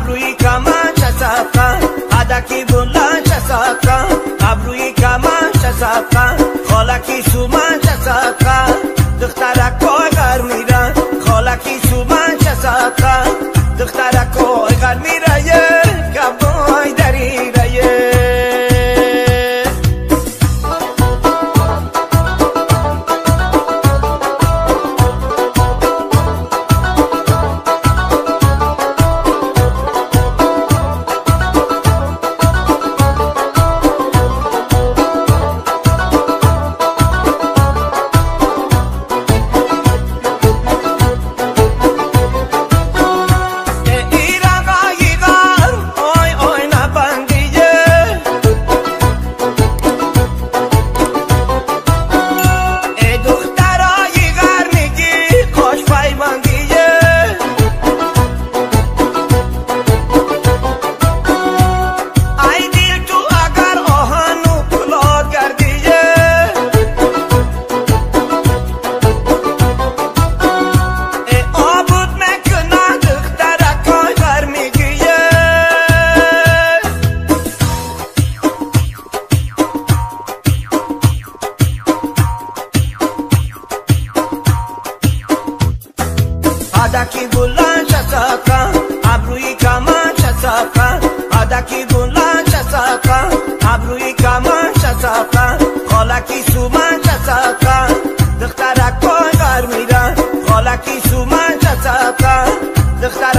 ابروی کمان شسافا هدکی بلند شسافا ابروی کمان شسافا خالکی سومن شسافا دخترک کوی غر میرن خالکی سومن شسافا دخترک کوی غر میره کبای دری ریه هدکی بلند شسافا ابروی کمان شسافا هدکی بلند شسافا ابروی کمان شسافا خالکی سومن شسافا دخترک کوی غر میرن خالکی سومن شسافا دخترک